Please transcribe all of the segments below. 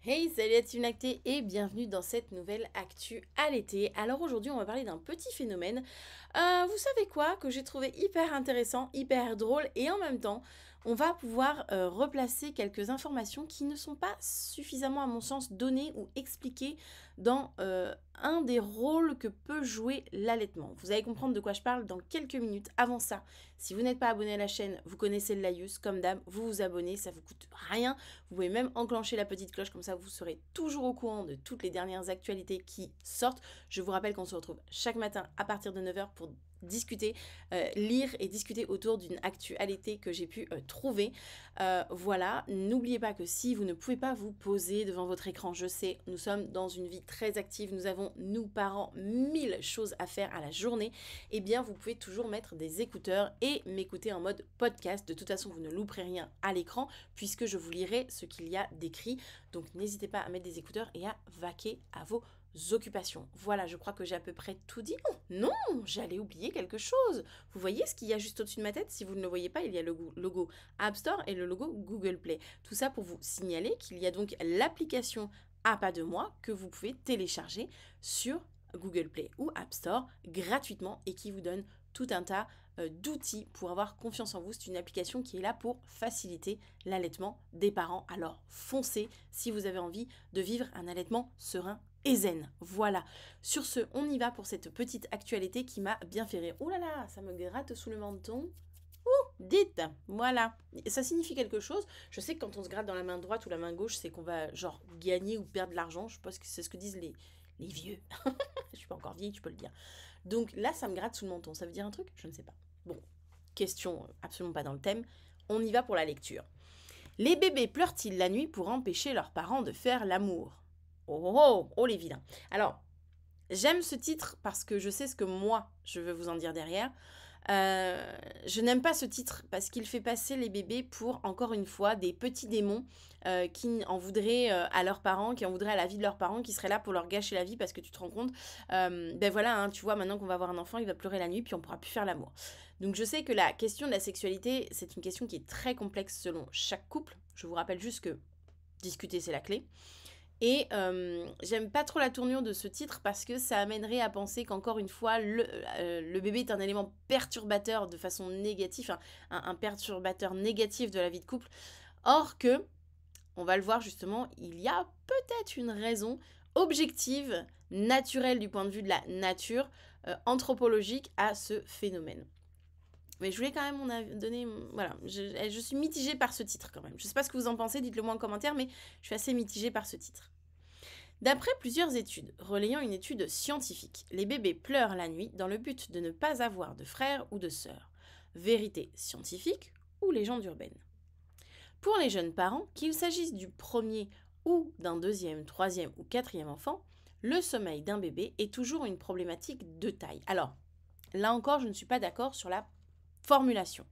Hey, salut la team lactée et bienvenue dans cette nouvelle actu à l'été. Alors aujourd'hui, on va parler d'un petit phénomène. Vous savez quoi? Que j'ai trouvé hyper intéressant, hyper drôle et en même temps, on va pouvoir replacer quelques informations qui ne sont pas suffisamment, à mon sens, données ou expliquées dans un des rôles que peut jouer l'allaitement. Vous allez comprendre de quoi je parle dans quelques minutes. Avant ça, si vous n'êtes pas abonné à la chaîne, vous connaissez le laïus, comme d'hab, vous vous abonnez, ça vous coûte rien. Vous pouvez même enclencher la petite cloche, comme ça vous serez toujours au courant de toutes les dernières actualités qui sortent. Je vous rappelle qu'on se retrouve chaque matin à partir de 9 h pour discuter, lire et discuter autour d'une actualité que j'ai pu trouver. Voilà, n'oubliez pas que si vous ne pouvez pas vous poser devant votre écran, je sais, nous sommes dans une vie très active, nous avons, nous parents, 1000 choses à faire à la journée, eh bien vous pouvez toujours mettre des écouteurs et m'écouter en mode podcast. De toute façon, vous ne louperez rien à l'écran puisque je vous lirai ce qu'il y a d'écrit. Donc n'hésitez pas à mettre des écouteurs et à vaquer à vos occupations. Voilà, je crois que j'ai à peu près tout dit. Non, j'allais oublier quelque chose. Vous voyez ce qu'il y a juste au-dessus de ma tête? Si vous ne le voyez pas, il y a le logo App Store et le logo Google Play. Tout ça pour vous signaler qu'il y a donc l'application à pas de moi que vous pouvez télécharger sur Google Play ou App Store gratuitement et qui vous donne tout un tas d'outils pour avoir confiance en vous. C'est une application qui est là pour faciliter l'allaitement des parents. Alors foncez si vous avez envie de vivre un allaitement serein et zen. Voilà. Sur ce, on y va pour cette petite actualité qui m'a bien fait rire. Oh là là, ça me gratte sous le menton. Dites, voilà. Ça signifie quelque chose. Je sais que quand on se gratte dans la main droite ou la main gauche, c'est qu'on va genre gagner ou perdre de l'argent. Je pense que c'est ce que disent les vieux. Je suis pas encore vieille, tu peux le dire. Donc là, ça me gratte sous le menton. Ça veut dire un truc? Je ne sais pas. Bon, question absolument pas dans le thème. On y va pour la lecture. Les bébés pleurent-ils la nuit pour empêcher leurs parents de faire l'amour? Oh, oh, oh, oh les vilains. Alors, j'aime ce titre parce que je sais ce que moi, je veux vous en dire derrière. Je n'aime pas ce titre parce qu'il fait passer les bébés pour, encore une fois, des petits démons qui en voudraient à leurs parents, qui en voudraient à la vie de leurs parents, qui seraient là pour leur gâcher la vie parce que tu te rends compte, ben voilà, hein, tu vois, maintenant qu'on va avoir un enfant, il va pleurer la nuit, puis on pourra plus faire l'amour. Donc je sais que la question de la sexualité, c'est une question qui est très complexe selon chaque couple. Je vous rappelle juste que discuter, c'est la clé. Et j'aime pas trop la tournure de ce titre parce que ça amènerait à penser qu'encore une fois, le bébé est un élément perturbateur de façon négative, un perturbateur négatif de la vie de couple. Or que, on va le voir justement, il y a peut-être une raison objective, naturelle du point de vue de la nature, anthropologique à ce phénomène. Mais je voulais quand même donner... Voilà, je suis mitigée par ce titre quand même. Je sais pas ce que vous en pensez, dites-le moi en commentaire, mais je suis assez mitigée par ce titre. D'après plusieurs études relayant une étude scientifique, les bébés pleurent la nuit dans le but de ne pas avoir de frères ou de sœurs. Vérité scientifique ou légende urbaine? Pour les jeunes parents, qu'il s'agisse du premier ou d'un deuxième, troisième ou quatrième enfant, le sommeil d'un bébé est toujours une problématique de taille. Alors, là encore, je ne suis pas d'accord sur la formulation.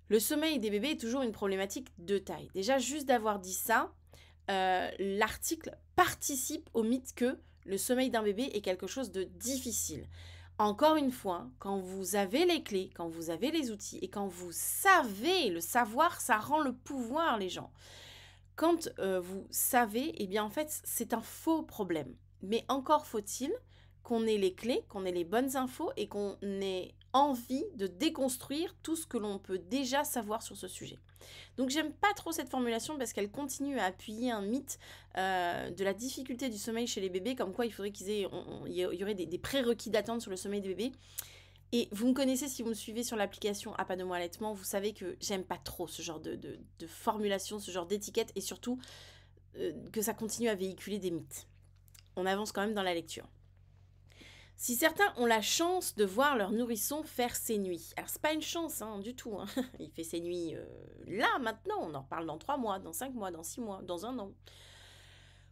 Le sommeil des bébés est toujours une problématique de taille. Déjà, juste d'avoir dit ça, l'article participe au mythe que le sommeil d'un bébé est quelque chose de difficile. Encore une fois, quand vous avez les clés, quand vous avez les outils et quand vous savez, le savoir, ça rend le pouvoir, les gens. Quand vous savez, eh bien en fait, c'est un faux problème. Mais encore faut-il qu'on ait les clés, qu'on ait les bonnes infos et qu'on ait envie de déconstruire tout ce que l'on peut déjà savoir sur ce sujet. Donc j'aime pas trop cette formulation parce qu'elle continue à appuyer un mythe de la difficulté du sommeil chez les bébés, comme quoi il faudrait il y aurait des prérequis d'attente sur le sommeil des bébés. Et vous me connaissez, si vous me suivez sur l'application À pas de moi allaitement, vous savez que j'aime pas trop ce genre de formulation, ce genre d'étiquette, et surtout que ça continue à véhiculer des mythes. On avance quand même dans la lecture. Si certains ont la chance de voir leur nourrisson faire ses nuits, alors c'est pas une chance du tout, il fait ses nuits là, maintenant, on en reparle dans 3 mois, dans 5 mois, dans 6 mois, dans 1 an.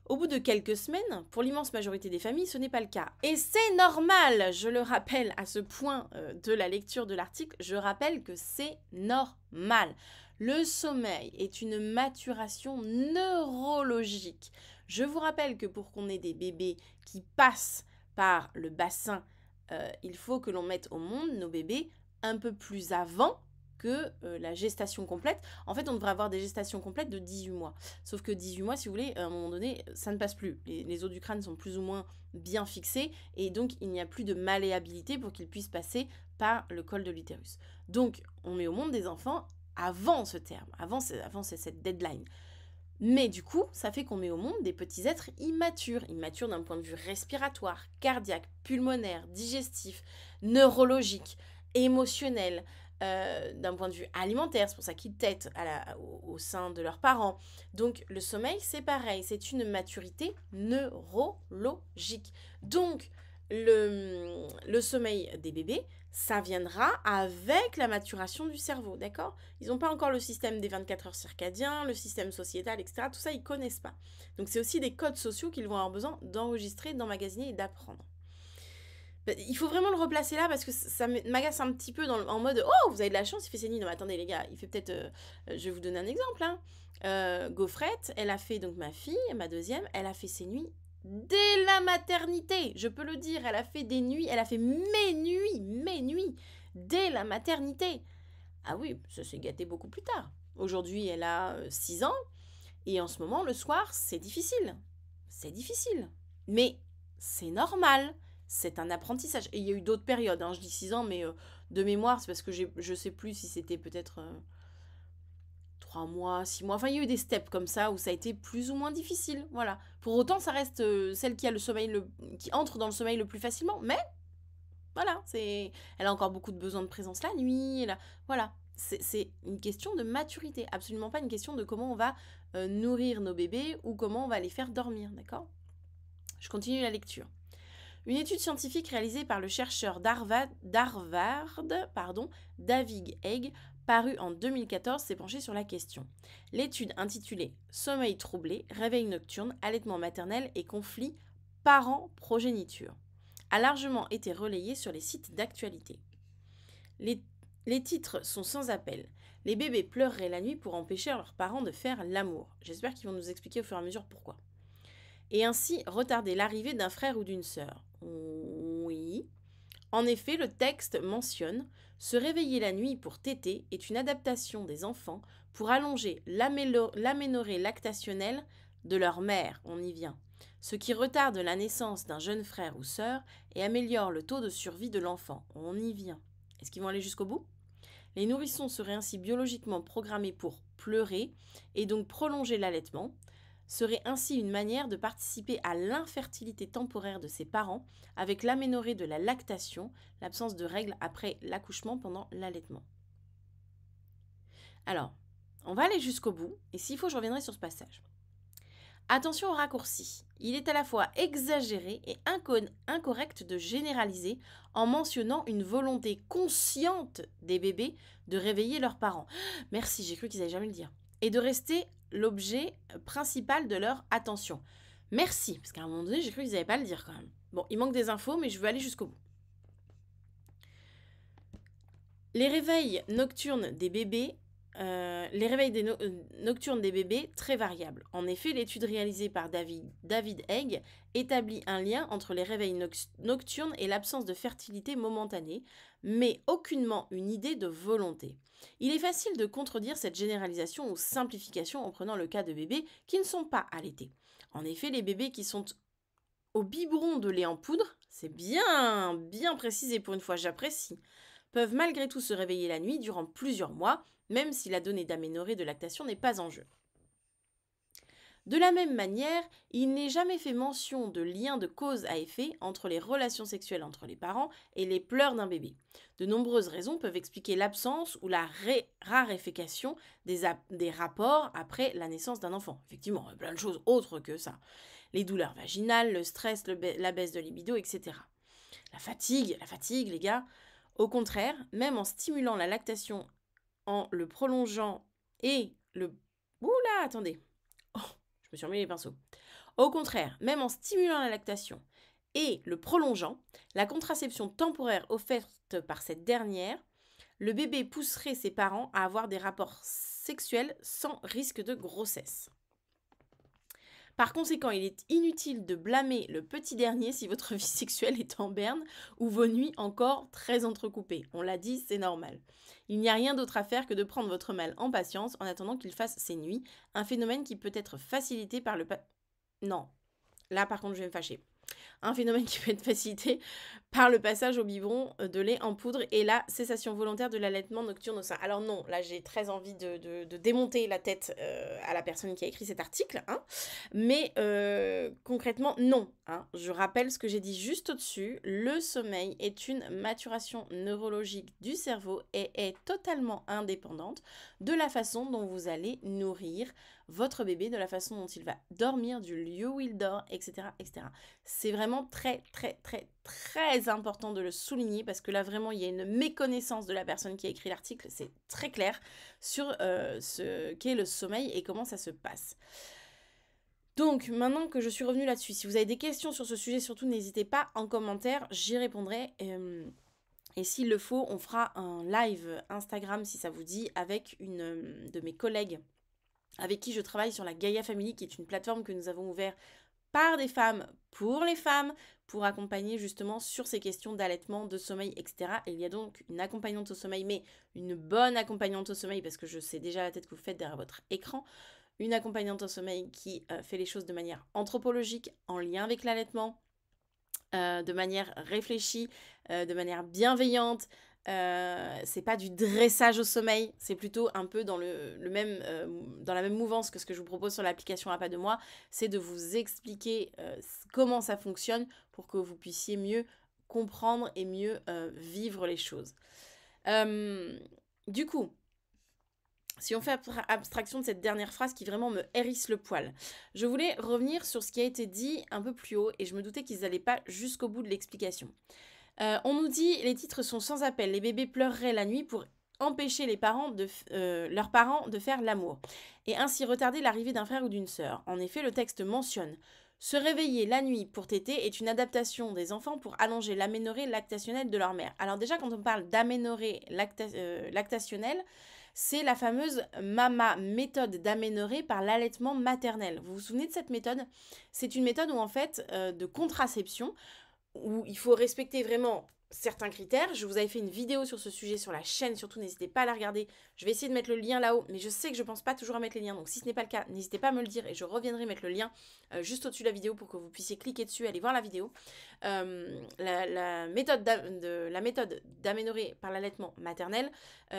Au bout de quelques semaines, pour l'immense majorité des familles, ce n'est pas le cas. Et c'est normal, je le rappelle à ce point de la lecture de l'article, je rappelle que c'est normal. Le sommeil est une maturation neurologique. Je vous rappelle que pour qu'on ait des bébés qui passent par le bassin, il faut que l'on mette au monde nos bébés un peu plus avant que la gestation complète. En fait, on devrait avoir des gestations complètes de 18 mois. Sauf que 18 mois, si vous voulez, à un moment donné, ça ne passe plus. Les os du crâne sont plus ou moins bien fixés et donc il n'y a plus de malléabilité pour qu'ils puissent passer par le col de l'utérus. Donc, on met au monde des enfants avant ce terme, avant cette deadline. Mais du coup, ça fait qu'on met au monde des petits êtres immatures. Immatures d'un point de vue respiratoire, cardiaque, pulmonaire, digestif, neurologique, émotionnel, d'un point de vue alimentaire. C'est pour ça qu'ils tètent au sein de leurs parents. Donc le sommeil, c'est pareil. C'est une maturité neurologique. Donc le sommeil des bébés, ça viendra avec la maturation du cerveau, d'accord? Ils n'ont pas encore le système des 24 heures circadiens, le système sociétal, etc. Tout ça, ils ne connaissent pas. Donc, c'est aussi des codes sociaux qu'ils vont avoir besoin d'enregistrer, d'emmagasiner et d'apprendre. Il faut vraiment le replacer là parce que ça m'agace un petit peu en mode « Oh, vous avez de la chance, il fait ses nuits. » Non, mais attendez les gars, il fait peut-être... je vais vous donner un exemple. Gaufrette, elle a fait, donc ma fille, ma deuxième, elle a fait ses nuits dès la maternité, je peux le dire, elle a fait des nuits, elle a fait mes nuits, dès la maternité. Ah oui, ça s'est gâté beaucoup plus tard. Aujourd'hui, elle a 6 ans, et en ce moment, le soir, c'est difficile. C'est difficile. Mais c'est normal, c'est un apprentissage. Et il y a eu d'autres périodes, je dis 6 ans, mais de mémoire, c'est parce que je sais plus si c'était peut-être... 3 mois, 6 mois. Enfin, il y a eu des steps comme ça où ça a été plus ou moins difficile. Voilà. Pour autant, ça reste celle qui a le sommeil qui entre dans le sommeil le plus facilement. Mais voilà, elle a encore beaucoup de besoins de présence la nuit. Voilà. C'est une question de maturité. Absolument pas une question de comment on va nourrir nos bébés ou comment on va les faire dormir. D'accord? Je continue la lecture. Une étude scientifique réalisée par le chercheur d'Harvard, David Egg, parue en 2014, s'est penchée sur la question. L'étude intitulée Sommeil troublé, réveil nocturne, allaitement maternel et conflit parents-progéniture a largement été relayée sur les sites d'actualité. Les titres sont sans appel. Les bébés pleureraient la nuit pour empêcher leurs parents de faire l'amour. J'espère qu'ils vont nous expliquer au fur et à mesure pourquoi. Et ainsi retarder l'arrivée d'un frère ou d'une sœur. Oui. En effet, le texte mentionne « Se réveiller la nuit pour téter est une adaptation des enfants pour allonger l'aménorrhée lactationnelle de leur mère, on y vient, ce qui retarde la naissance d'un jeune frère ou sœur et améliore le taux de survie de l'enfant, on y vient. » Est-ce qu'ils vont aller jusqu'au bout? Les nourrissons seraient ainsi biologiquement programmés pour pleurer et donc prolonger l'allaitement, serait ainsi une manière de participer à l'infertilité temporaire de ses parents avec l'aménorrhée de la lactation, l'absence de règles après l'accouchement pendant l'allaitement. Alors, on va aller jusqu'au bout, et s'il faut, je reviendrai sur ce passage. Attention au raccourci. Il est à la fois exagéré et incorrect de généraliser en mentionnant une volonté consciente des bébés de réveiller leurs parents. Merci, j'ai cru qu'ils n'allaient jamais le dire. Et de rester l'objet principal de leur attention. Merci, parce qu'à un moment donné, j'ai cru qu'ils n'allaient pas le dire quand même. Bon, il manque des infos, mais je veux aller jusqu'au bout. Les réveils nocturnes des bébés nocturnes des bébés, très variables. En effet, l'étude réalisée par David Egg établit un lien entre les réveils nocturnes et l'absence de fertilité momentanée, mais aucunement une idée de volonté. Il est facile de contredire cette généralisation ou simplification en prenant le cas de bébés qui ne sont pas allaités. En effet, les bébés qui sont au biberon de lait en poudre, c'est bien précisé pour une fois, j'apprécie, peuvent malgré tout se réveiller la nuit durant plusieurs mois, même si la donnée d'aménorrhée de lactation n'est pas en jeu. De la même manière, il n'est jamais fait mention de lien de cause à effet entre les relations sexuelles entre les parents et les pleurs d'un bébé. De nombreuses raisons peuvent expliquer l'absence ou la raréfaction des rapports après la naissance d'un enfant. Effectivement, il y a plein de choses autres que ça. Les douleurs vaginales, le stress, la baisse de libido, etc. La fatigue, les gars. Au contraire, même en stimulant la lactation, en le prolongeant et le... Oula, attendez. Oh, je me suis remis les pinceaux. Au contraire, même en stimulant la lactation et le prolongeant, la contraception temporaire offerte par cette dernière, le bébé pousserait ses parents à avoir des rapports sexuels sans risque de grossesse. Par conséquent, il est inutile de blâmer le petit dernier si votre vie sexuelle est en berne ou vos nuits encore très entrecoupées. On l'a dit, c'est normal. Il n'y a rien d'autre à faire que de prendre votre mal en patience en attendant qu'il fasse ses nuits, un phénomène qui peut être facilité par le... Non, là par contre je vais me fâcher. Un phénomène qui peut être facilité par le passage au biberon de lait en poudre et la cessation volontaire de l'allaitement nocturne au sein. Alors non, là j'ai très envie de démonter la tête à la personne qui a écrit cet article, hein. Mais concrètement non, hein. Je rappelle ce que j'ai dit juste au-dessus, le sommeil est une maturation neurologique du cerveau et est totalement indépendante de la façon dont vous allez nourrir votre bébé, de la façon dont il va dormir, du lieu où il dort, etc. etc. C'est vraiment très, très, très, très important de le souligner parce que là, vraiment, il y a une méconnaissance de la personne qui a écrit l'article. C'est très clair sur ce qu'est le sommeil et comment ça se passe. Donc, maintenant que je suis revenue là-dessus, si vous avez des questions sur ce sujet, surtout n'hésitez pas en commentaire, j'y répondrai. Et s'il le faut, on fera un live Instagram, si ça vous dit, avec une de mes collègues avec qui je travaille sur la Gaia Family, qui est une plateforme que nous avons ouverte par des femmes pour les femmes, pour accompagner justement sur ces questions d'allaitement, de sommeil, etc. Et il y a donc une accompagnante au sommeil, mais une bonne accompagnante au sommeil, parce que je sais déjà la tête que vous faites derrière votre écran, une accompagnante au sommeil qui fait les choses de manière anthropologique, en lien avec l'allaitement, de manière réfléchie, de manière bienveillante. C'est pas du dressage au sommeil, c'est plutôt un peu dans dans la même mouvance que ce que je vous propose sur l'application À Pas de Moi, c'est de vous expliquer comment ça fonctionne pour que vous puissiez mieux comprendre et mieux vivre les choses. Du coup, si on fait abstraction de cette dernière phrase qui vraiment me hérisse le poil, je voulais revenir sur ce qui a été dit un peu plus haut et je me doutais qu'ils n'allaient pas jusqu'au bout de l'explication. On nous dit, les titres sont sans appel, les bébés pleureraient la nuit pour empêcher leurs parents de faire l'amour et ainsi retarder l'arrivée d'un frère ou d'une sœur. En effet, le texte mentionne se réveiller la nuit pour téter est une adaptation des enfants pour allonger l'aménorrhée lactationnelle de leur mère. Alors déjà, quand on parle d'aménorrhée lactationnelle, c'est la fameuse MAMA, méthode d'aménorrhée par l'allaitement maternel. Vous vous souvenez de cette méthode? C'est une méthode où en fait de contraception où il faut respecter vraiment certains critères. Je vous avais fait une vidéo sur ce sujet sur la chaîne, surtout n'hésitez pas à la regarder. Je vais essayer de mettre le lien là-haut, mais je sais que je pense pas toujours à mettre les liens, donc si ce n'est pas le cas, n'hésitez pas à me le dire et je reviendrai mettre le lien juste au-dessus de la vidéo pour que vous puissiez cliquer dessus, aller voir la vidéo. La méthode d'aménorrhée par l'allaitement maternel,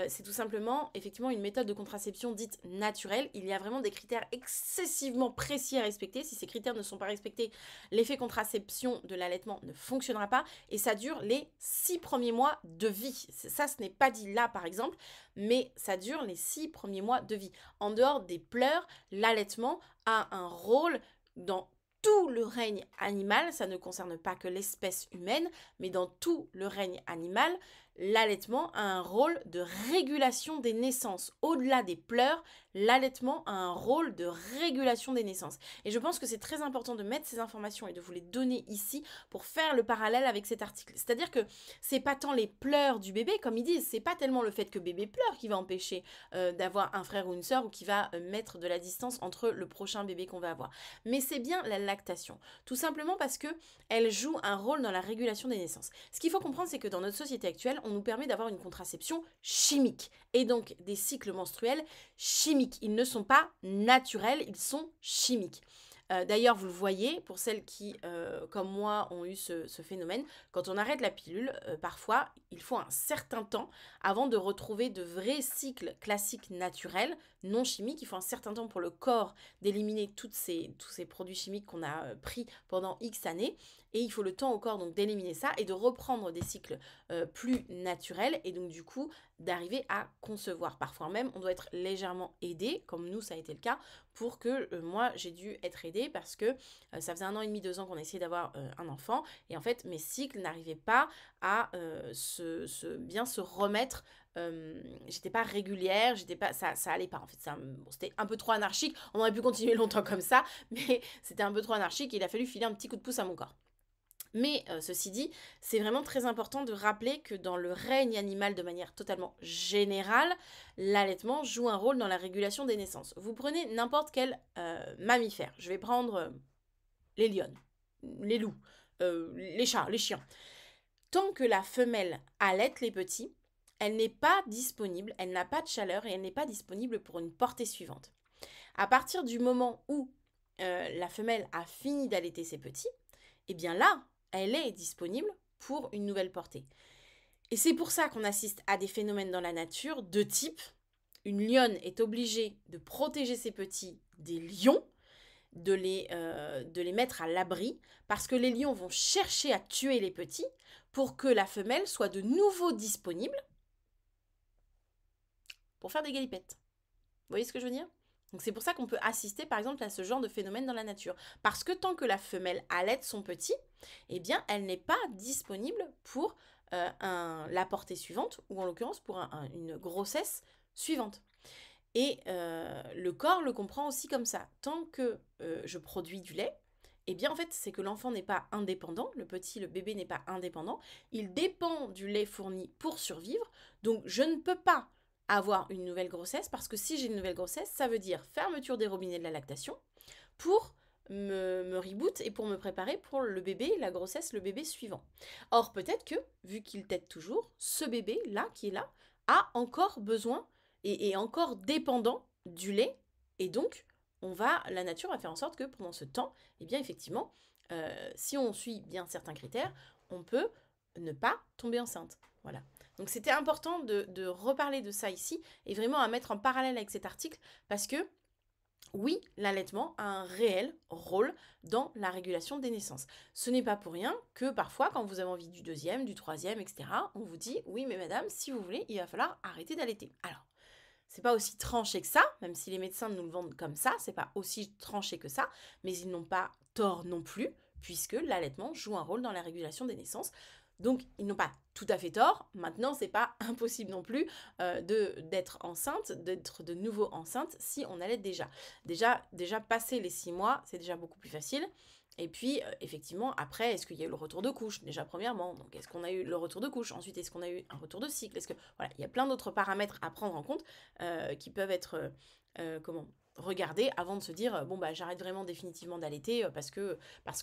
c'est tout simplement effectivement une méthode de contraception dite naturelle. Il y a vraiment des critères excessivement précis à respecter. Si ces critères ne sont pas respectés, l'effet contraception de l'allaitement ne fonctionnera pas et ça dure les 6 premiers mois de vie. Ça, ce n'est pas dit là par exemple, mais ça dure les 6 premiers mois de vie. En dehors des pleurs, l'allaitement a un rôle dans tout le règne animal, ça ne concerne pas que l'espèce humaine, mais dans tout le règne animal, l'allaitement a un rôle de régulation des naissances. Au-delà des pleurs, l'allaitement a un rôle de régulation des naissances. Et je pense que c'est très important de mettre ces informations et de vous les donner ici pour faire le parallèle avec cet article. C'est-à-dire que c'est pas tant les pleurs du bébé, comme ils disent, c'est pas tellement le fait que bébé pleure qui va empêcher d'avoir un frère ou une sœur ou qui va mettre de la distance entre le prochain bébé qu'on va avoir. Mais c'est bien la lactation. Tout simplement parce que elle joue un rôle dans la régulation des naissances. Ce qu'il faut comprendre, c'est que dans notre société actuelle, on nous permet d'avoir une contraception chimique et donc des cycles menstruels chimiques. Ils ne sont pas naturels, ils sont chimiques. D'ailleurs, vous le voyez, pour celles qui, comme moi, ont eu ce phénomène, quand on arrête la pilule, parfois, il faut un certain temps avant de retrouver de vrais cycles classiques naturels, non chimiques. Il faut un certain temps pour le corps d'éliminer tous ces produits chimiques qu'on a pris pendant X années. Et il faut le temps au corps donc d'éliminer ça et de reprendre des cycles plus naturels et donc du coup d'arriver à concevoir. Parfois même, on doit être légèrement aidé, comme nous ça a été le cas, pour que moi j'ai dû être aidée parce que ça faisait 1 an et demi, 2 ans qu'on essayait d'avoir un enfant et en fait mes cycles n'arrivaient pas à bien se remettre. J'étais pas régulière, ça allait pas en fait, c'était un peu trop anarchique. On aurait pu continuer longtemps comme ça, mais c'était un peu trop anarchique et il a fallu filer un petit coup de pouce à mon corps. Mais ceci dit, c'est vraiment très important de rappeler que dans le règne animal de manière totalement générale, l'allaitement joue un rôle dans la régulation des naissances. Vous prenez n'importe quel mammifère. Je vais prendre les lionnes, les loups, les chats, les chiens. Tant que la femelle allaite les petits, elle n'est pas disponible, elle n'a pas de chaleur et elle n'est pas disponible pour une portée suivante. À partir du moment où la femelle a fini d'allaiter ses petits, eh bien là, elle est disponible pour une nouvelle portée. Et c'est pour ça qu'on assiste à des phénomènes dans la nature de type une lionne est obligée de protéger ses petits des lions, de les mettre à l'abri, parce que les lions vont chercher à tuer les petits pour que la femelle soit de nouveau disponible pour faire des galipettes. Vous voyez ce que je veux dire? Donc c'est pour ça qu'on peut assister par exemple à ce genre de phénomène dans la nature. Parce que tant que la femelle allaite son petit, eh bien elle n'est pas disponible pour la portée suivante, ou en l'occurrence pour une grossesse suivante. Et le corps le comprend aussi comme ça. Tant que je produis du lait, eh bien en fait c'est que l'enfant n'est pas indépendant, le bébé n'est pas indépendant, il dépend du lait fourni pour survivre, donc je ne peux pas avoir une nouvelle grossesse, parce que si j'ai une nouvelle grossesse, ça veut dire fermeture des robinets de la lactation pour me reboot et pour me préparer pour le bébé, la grossesse, le bébé suivant. Or, peut-être que, vu qu'il tète toujours, ce bébé-là, qui est là, a encore besoin et est encore dépendant du lait. Et donc, la nature va faire en sorte que pendant ce temps, eh bien, effectivement, si on suit bien certains critères, on peut ne pas tomber enceinte. Voilà. Donc c'était important de reparler de ça ici et vraiment à mettre en parallèle avec cet article parce que oui, l'allaitement a un réel rôle dans la régulation des naissances. Ce n'est pas pour rien que parfois, quand vous avez envie du deuxième, du troisième, etc., on vous dit « Oui, mais madame, si vous voulez, il va falloir arrêter d'allaiter. » Alors, c'est pas aussi tranché que ça, même si les médecins nous le vendent comme ça, c'est pas aussi tranché que ça, mais ils n'ont pas tort non plus, puisque l'allaitement joue un rôle dans la régulation des naissances. Donc, ils n'ont pas tout à fait tort. Maintenant, c'est pas impossible non plus d'être enceinte, d'être de nouveau enceinte si on allait déjà. Déjà passer les 6 mois, c'est déjà beaucoup plus facile. Et puis, effectivement, après, est-ce qu'il y a eu le retour de couche? Déjà, premièrement, donc est-ce qu'on a eu le retour de couche? Ensuite, est-ce qu'on a eu un retour de cycle? Est-ce que voilà, il y a plein d'autres paramètres à prendre en compte qui peuvent être regardés avant de se dire bon bah j'arrête vraiment définitivement d'allaiter parce que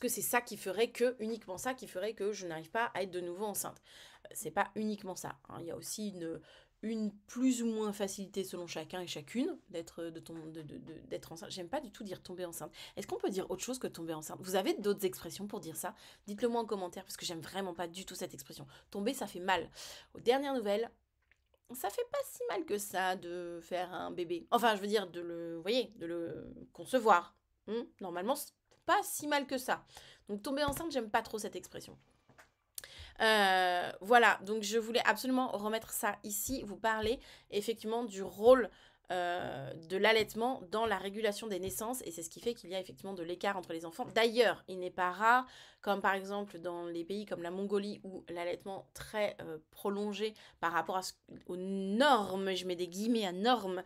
c'est ça qui ferait que uniquement ça qui ferait que je n'arrive pas à être de nouveau enceinte. C'est pas uniquement ça. Hein. Il y a aussi une plus ou moins facilité selon chacun et chacune d'être enceinte. J'aime pas du tout dire tomber enceinte. Est-ce qu'on peut dire autre chose que tomber enceinte? Vous avez d'autres expressions pour dire ça? Dites-le moi en commentaire parce que j'aime vraiment pas du tout cette expression. Tomber, ça fait mal. Aux dernières nouvelles, ça fait pas si mal que ça de faire un bébé. Enfin, je veux dire, de le concevoir. Normalement, c'est pas si mal que ça. Donc tomber enceinte, j'aime pas trop cette expression. Voilà, donc je voulais absolument remettre ça ici, vous parler effectivement du rôle de l'allaitement dans la régulation des naissances et c'est ce qui fait qu'il y a effectivement de l'écart entre les enfants. D'ailleurs, il n'est pas rare, comme par exemple dans les pays comme la Mongolie où l'allaitement très prolongé par rapport aux normes, je mets des guillemets à normes,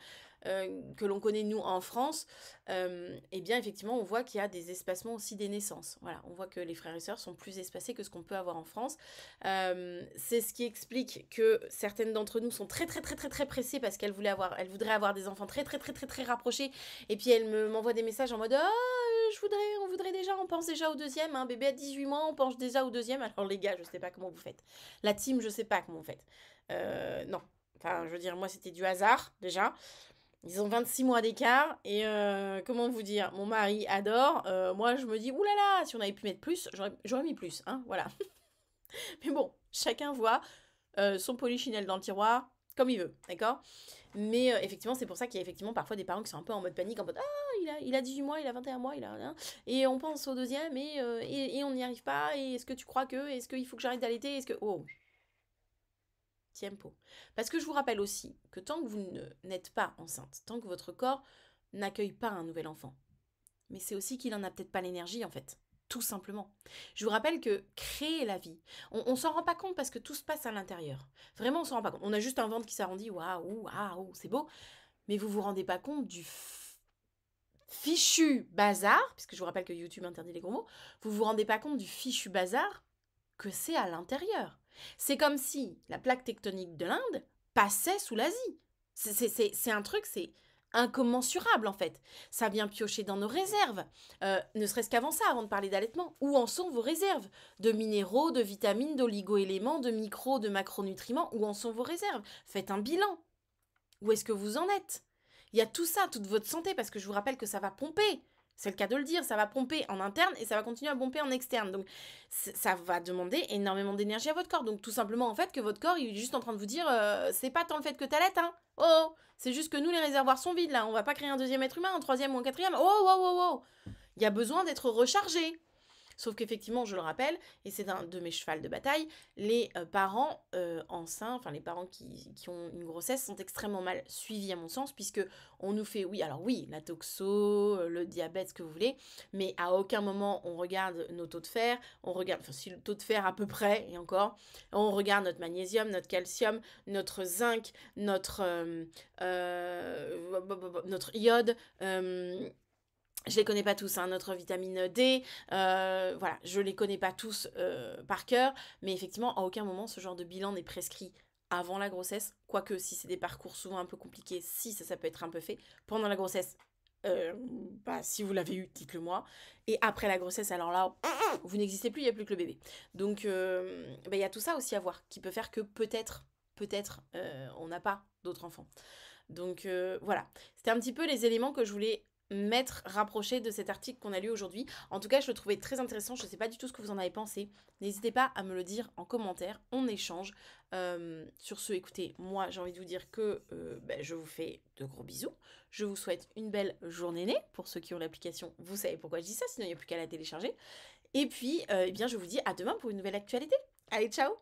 que l'on connaît nous en France, eh bien effectivement on voit qu'il y a des espacements aussi des naissances. Voilà, on voit que les frères et sœurs sont plus espacés que ce qu'on peut avoir en France. C'est ce qui explique que certaines d'entre nous sont très pressées parce qu'elles voudraient avoir des enfants très rapprochés et puis elles m'envoient des messages en mode on voudrait déjà, on pense déjà au deuxième, un bébé à 18 mois, on pense déjà au deuxième. Alors les gars, je sais pas comment vous faites. La team, je sais pas comment vous faites. Non. Enfin, je veux dire, moi, c'était du hasard, déjà. Ils ont 26 mois d'écart et comment vous dire, mon mari adore. Moi, je me dis, oulala, si on avait pu mettre plus, j'aurais mis plus, hein, voilà. Mais bon, chacun voit son polichinelle dans le tiroir comme il veut, d'accord? Mais effectivement, c'est pour ça qu'il y a effectivement parfois des parents qui sont un peu en mode panique, en mode il a 18 mois, il a 21 mois, il a rien. Et on pense au deuxième et on n'y arrive pas. Et est-ce que tu crois que? Est-ce qu'il faut que j'arrête d'allaiter? Est-ce que. Oh, tiempo. Parce que je vous rappelle aussi que tant que vous n'êtes pas enceinte, tant que votre corps n'accueille pas un nouvel enfant, mais c'est aussi qu'il n'en a peut-être pas l'énergie en fait. Tout simplement. Je vous rappelle que créer la vie, on s'en rend pas compte parce que tout se passe à l'intérieur. Vraiment, on s'en rend pas compte. On a juste un ventre qui s'arrondit, waouh, c'est beau. Mais vous vous rendez pas compte du fichu bazar, puisque je vous rappelle que YouTube interdit les gros mots, vous vous rendez pas compte du fichu bazar que c'est à l'intérieur. C'est comme si la plaque tectonique de l'Inde passait sous l'Asie. C'est un truc, c'est incommensurable en fait. Ça vient piocher dans nos réserves. Ne serait-ce qu'avant ça, avant de parler d'allaitement. Où en sont vos réserves de minéraux, de vitamines, d'oligo-éléments, de micro, de macronutriments? Où en sont vos réserves? Faites un bilan. Où est-ce que vous en êtes? Il y a tout ça, toute votre santé, parce que je vous rappelle que ça va pomper. C'est le cas de le dire, ça va pomper en interne et ça va continuer à pomper en externe. Donc ça va demander énormément d'énergie à votre corps. Donc tout simplement en fait que votre corps il est juste en train de vous dire c'est pas tant le fait que t'allaites, hein. Oh, c'est juste que nous les réservoirs sont vides là. On va pas créer un deuxième être humain, un troisième ou un quatrième. Oh, oh, oh, oh. Il y a besoin d'être rechargé. Sauf qu'effectivement, je le rappelle, et c'est un de mes chevals de bataille, les parents enceints, enfin les parents qui ont une grossesse sont extrêmement mal suivis à mon sens, puisque on nous fait, oui, alors oui, la toxo, le diabète, ce que vous voulez, mais à aucun moment on regarde nos taux de fer, on regarde, enfin si le taux de fer à peu près, et encore, on regarde notre magnésium, notre calcium, notre zinc, notre iode, je les connais pas tous, hein, notre vitamine D, voilà, je les connais pas tous par cœur, mais effectivement, à aucun moment ce genre de bilan n'est prescrit avant la grossesse, quoique si c'est des parcours souvent un peu compliqués, si ça peut être un peu fait. Pendant la grossesse, si vous l'avez eu, dites-le moi. Et après la grossesse, alors là, vous n'existez plus, il n'y a plus que le bébé. Donc, il y a tout ça aussi à voir, qui peut faire que peut-être, on n'a pas d'autres enfants. Donc voilà, c'était un petit peu les éléments que je voulais rapprochés de cet article qu'on a lu aujourd'hui. En tout cas, je le trouvais très intéressant. Je ne sais pas du tout ce que vous en avez pensé. N'hésitez pas à me le dire en commentaire. On échange. Sur ce, écoutez, moi, j'ai envie de vous dire que je vous fais de gros bisous. Je vous souhaite une belle journée née. Pour ceux qui ont l'application, vous savez pourquoi je dis ça, sinon il n'y a plus qu'à la télécharger. Et puis, je vous dis à demain pour une nouvelle actualité. Allez, ciao!